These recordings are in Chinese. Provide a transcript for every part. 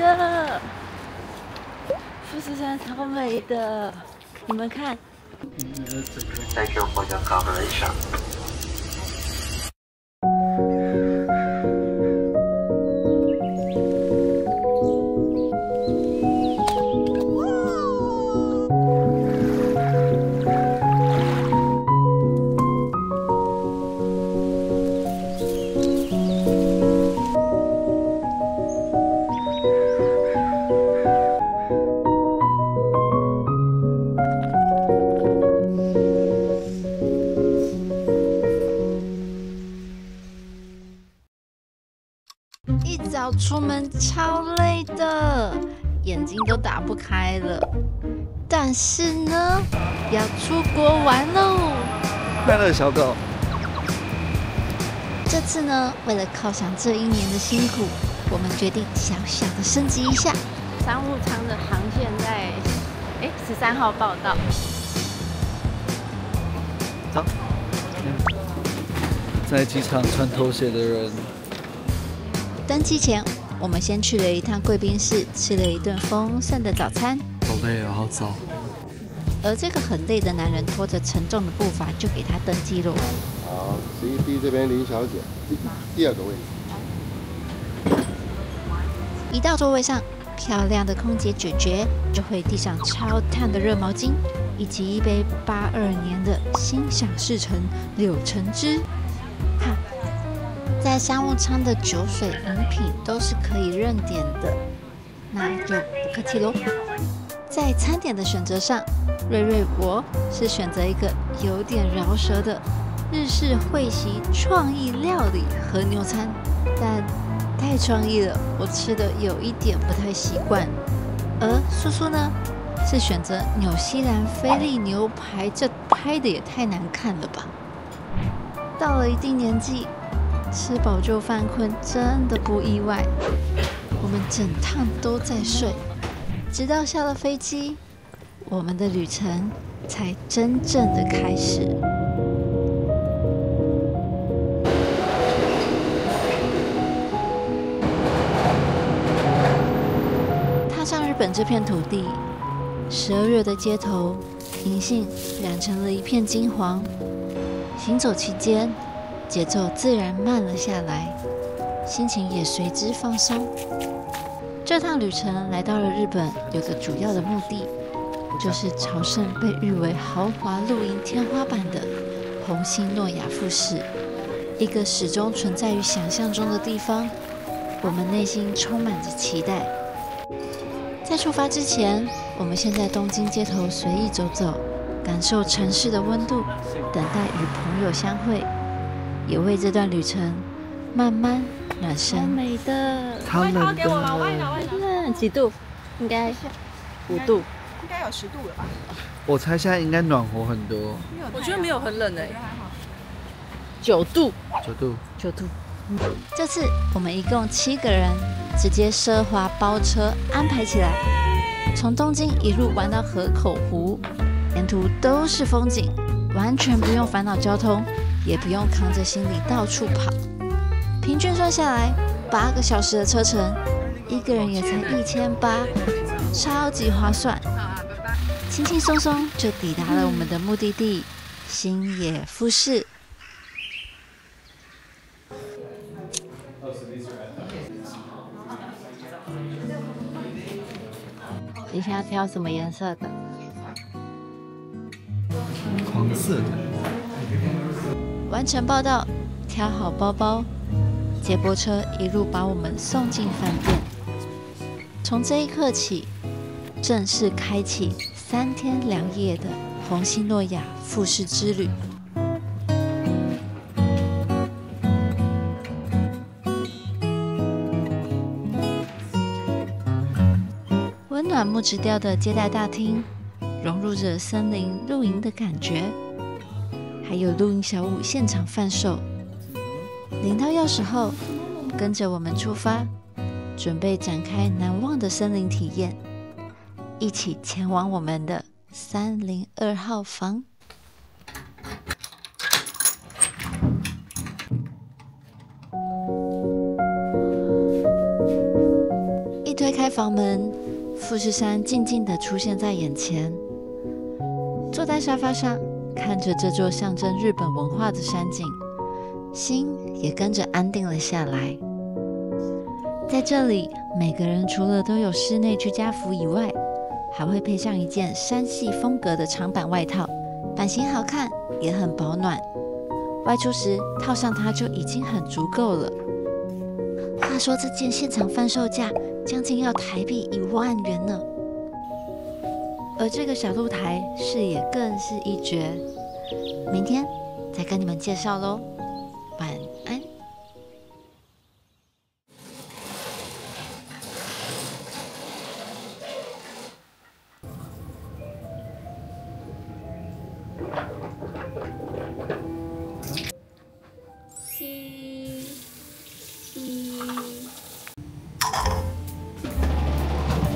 的，富士山超美的，你们看。Thank you for your cooperation. 一早出门超累的，眼睛都打不開了。但是呢，要出國玩嘍！快樂小狗。這次呢，為了犒賞這一年的辛苦，我們決定小小的升級一下。商務艙的航線在13號報到。走。在機場穿拖鞋的人。登機前，我們先去了一趟貴賓室，吃了一頓豐盛的早餐。好累哦，好早。而這個很累的男人拖着沉重的步伐，就給他登機了。好，11D 這邊林小姐，第2個位置。一到座位上，漂亮的空姐姐姐就會遞上超燙的熱毛巾，以及一杯82年的心想事成柳橙汁。哈，在商務艙的酒水飲品都是可以認點的，那就不客氣嘍。在餐點的選擇上，瑞瑞我是選擇一個有點饒舌的日式會席創意料理和牛餐，但太創意了，我吃的有一點不太習慣。而蘇蘇呢，是選擇紐西蘭菲力牛排，這拍的也太難看了吧！到了一定年紀，吃飽就犯困，真的不意外。我們整趟都在睡，直到下了飛機，我們的旅程才真正的開始。踏上日本這片土地，12月的街頭，銀杏染成了一片金黃。行走期間，節奏自然慢了下來，心情也隨之放鬆。這趟旅程來到了日本，有個主要的目的，就是朝聖被譽為豪華露營天花板的虹夕諾雅富士，一個始終存在於想象中的地方。我們內心充滿着期待。在出發之前，我們先在東京街頭隨意走走，感受城市的溫度，等待與朋友相會，也為這段旅程慢慢暖身。好美的，超冷的。冷幾度？應該5度，應該有10度了吧？我猜現在應該暖和很多。我覺得沒有很冷9度。9度。這次我們一共7個人，直接奢華包車安排起來，從東京一路玩到河口湖，沿途都是風景，完全不用煩惱交通，也不用扛着行李到處跑。平均算下來，8個小時的車程，一個人也才1800，超級划算，輕輕鬆鬆就抵達了我們的目的地星野富士。你想要挑什麼顏色的？黃色的。完成報到，挑好包包，接駁車一路把我們送進飯店。從這一刻起，正式開啟3天2夜的虹夕諾雅富士之旅。溫暖木質調的接待大廳，融入着森林露營的感覺，還有露營小屋現場販售。領到鑰匙後，跟着我們出發，準備展開難忘的森林體驗，一起前往我們的302號房。一一推開房門，富士山靜靜地出現在眼前。坐在沙發上，看着這座象徵日本文化的山景，心也跟着安定了下來。在這裡，每個人除了都有室內居家服以外，還會配上一件山系風格的長版外套，版型好看，也很保暖。外出時套上它就已經很足夠了。話說這件現場販售價將近要台幣1萬元呢。而這個小露台視野更是一絕，明天再跟你們介紹嘍。晚安。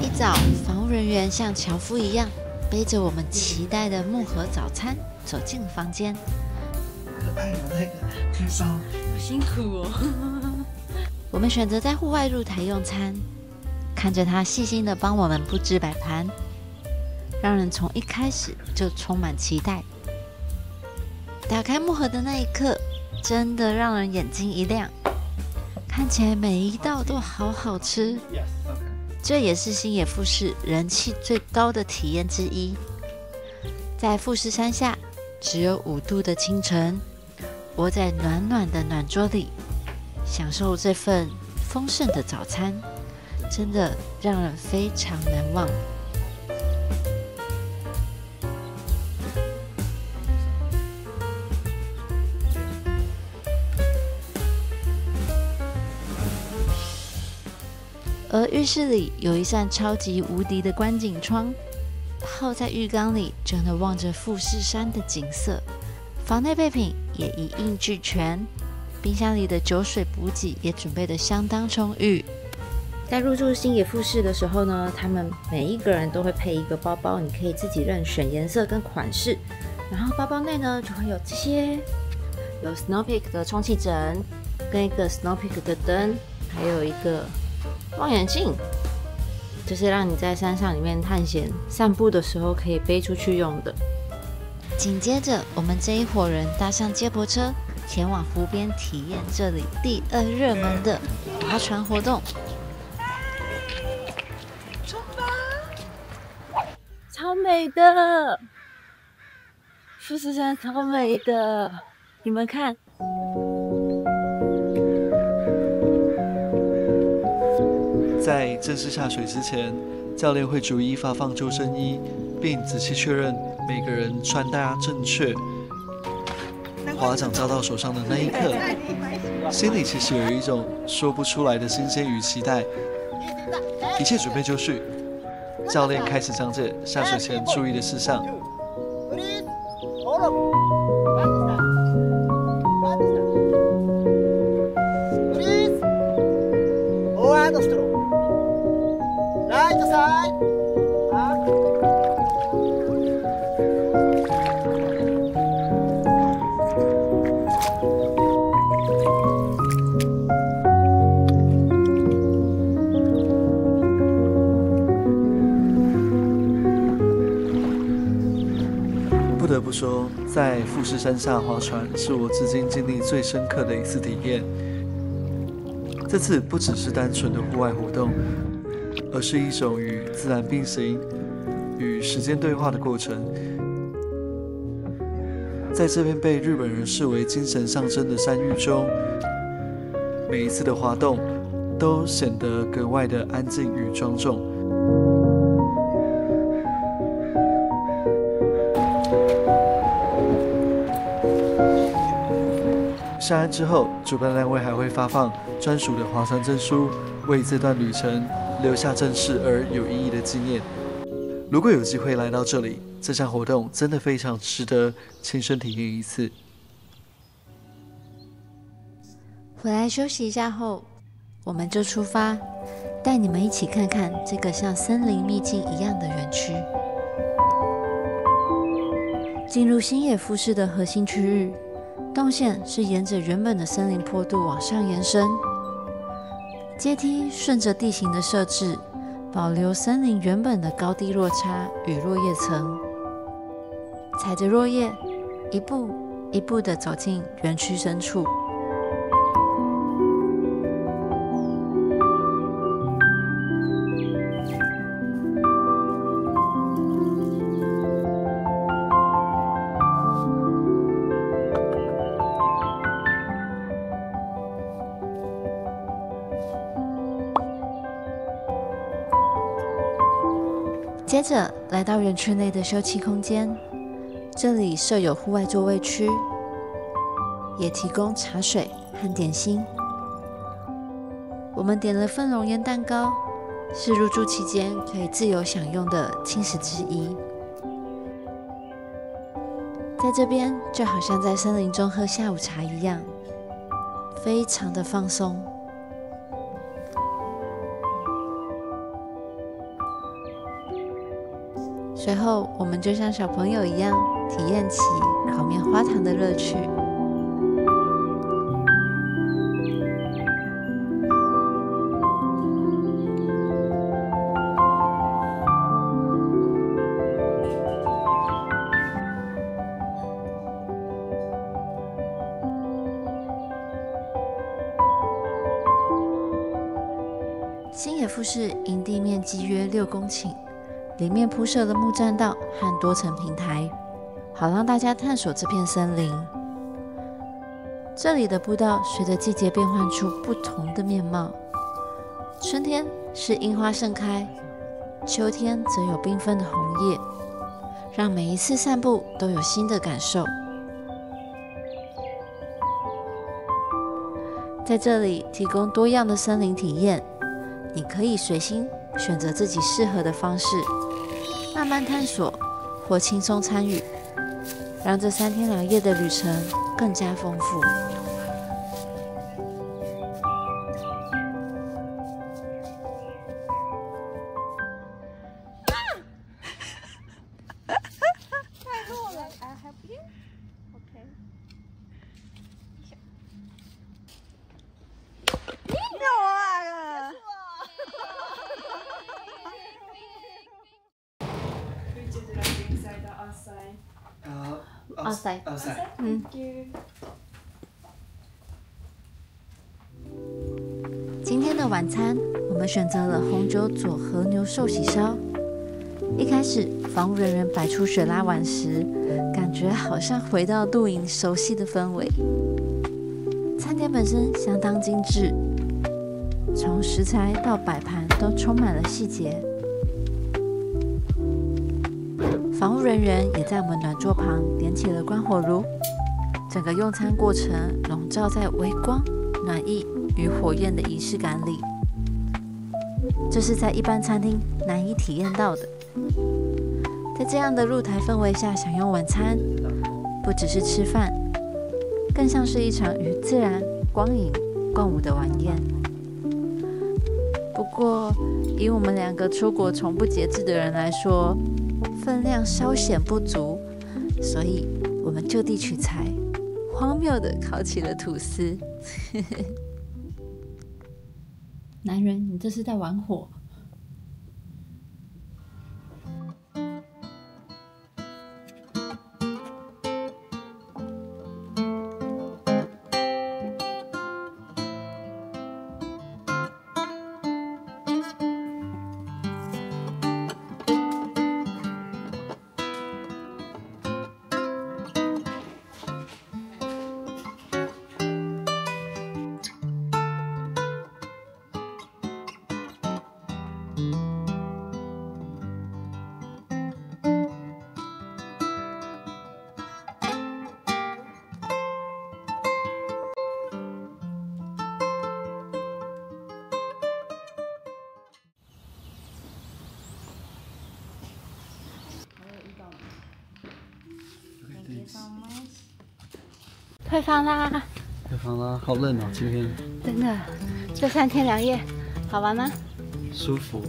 一早，房務人員像樵夫一樣，背着我們期待的木盒早餐走進房間。可爱的那個可燒，好辛苦哦。我們選擇在戶外露台用餐，看着他細心地幫我們布置擺盤，讓人從一開始就充滿期待。打開木盒的那一刻，真的讓人眼睛一亮，看起来每一道都好好吃。這也是星野富士人氣最高的體驗之一。在富士山下，只有5度的清晨，窩在暖暖的暖桌裡，享受這份豐盛的早餐，真的讓人非常難忘。而浴室裡有一扇超級無敵的觀景窗，泡在浴缸裡就能望着富士山的景色。房內備品也一應俱全，冰箱裡的酒水補給也準備得相當充裕。在入住星野富士的時候呢，他們每一個人都會配一個包包，你可以自己任選顏色跟款式。然後包包內呢就會有這些，有 Snow Peak 的充气枕，跟一個 Snow Peak 的燈，還有一個望遠鏡，就是讓你在山上裡面探險、散步的時候可以背出去用的。緊接着，我們這一夥人搭上接駁車，前往湖邊體驗這裡第2熱門的划船活動。出發！超美的，富士山超美的，你們看。在正式下水之前，教練會逐一發放救生衣，並仔細確認每個人穿搭正確。划槳交到手上的那一刻，心裡其實有一種說不出來的新鮮與期待。一切準備就緒，教練開始講解下水前注意的事項。不得不說，在富士山下划船是我至今經歷最深刻的一次體驗。這次不只是單純的戶外活動，而是一種與自然並行、與時間對話的過程。在這片被日本人視為精神象徵的山域中，每一次的滑動都顯得格外的安靜與莊重。下岸之後，主辦單位還會發放專屬的划船證書，為這段旅程留下正式而有意義的紀念。如果有機會來到這裡，這項活動真的非常值得親身體驗一次。回來休息一下後，我們就出發，帶你們一起看看這個像森林秘境一樣的園區。進入星野富士的核心區域，動線是沿着原本的森林坡度往上延伸。階梯順着地形的設置，保留森林原本的高低落差與落葉層。踩着落葉，一步一步地走進園區深處。接着來到園區內的休憩空間，這裡設有戶外座位區，也提供茶水和點心。我們點了份熔岩蛋糕，是入住期間可以自由享用的輕食之一。在這邊就好像在森林中喝下午茶一樣，非常的放鬆。隨後，我們就像小朋友一樣，體驗起烤棉花糖的樂趣。新野富士營地面積約6公頃。裡面鋪設了木棧道和多層平台，好讓大家探索這片森林。這裡的步道隨着季節變換出不同的面貌，春天是櫻花盛開，秋天則有繽紛的紅葉，讓每一次散步都有新的感受。在這裡提供多樣的森林體驗，你可以隨心選擇自己適合的方式，慢慢探索或輕鬆參與，讓這3天2夜的旅程更加豐富。太弱了 ，I help you. OK. outside. 今天的晚餐，我們選擇了紅酒佐和牛壽喜燒。一開始，房務人員擺出雪拉碗時，感覺好像回到露營熟悉的氛圍。餐點本身相當精緻，從食材到擺盤都充滿了細節。房務人員也在我們暖桌旁點起了關火爐，整個用餐過程籠罩在微光、暖意與火焰的儀式感裡，這是在一般餐廳難以體驗到的。在這樣的露台氛圍下享用晚餐，不只是吃飯，更像是一場與自然、光影共舞的晚宴。不過，以我們2個出國從不節制的人來說，分量稍顯不足，所以我們就地取材，荒謬地烤起了吐司。男人，你這是在玩火？退房啦！退房啦！好冷哦，今天。真的，這3天2夜好玩嗎？舒服，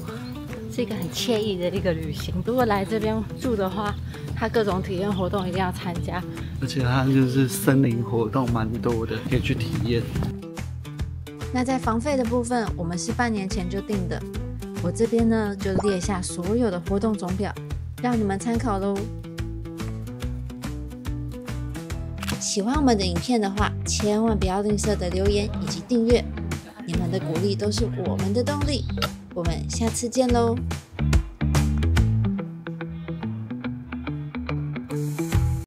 是一個很愜意的一個旅行。如果來這邊住的話，它各種體驗活動一定要參加。而且它就是森林活動蠻多的，可以去體驗。那在房費的部分，我們是半年前就訂的。我這邊呢就列下所有的活動總表，讓你們參考嘍。喜歡我們的影片的話，千萬不要吝嗇的留言以及訂閱，你們的鼓勵都是我們的動力。我們下次見嘍！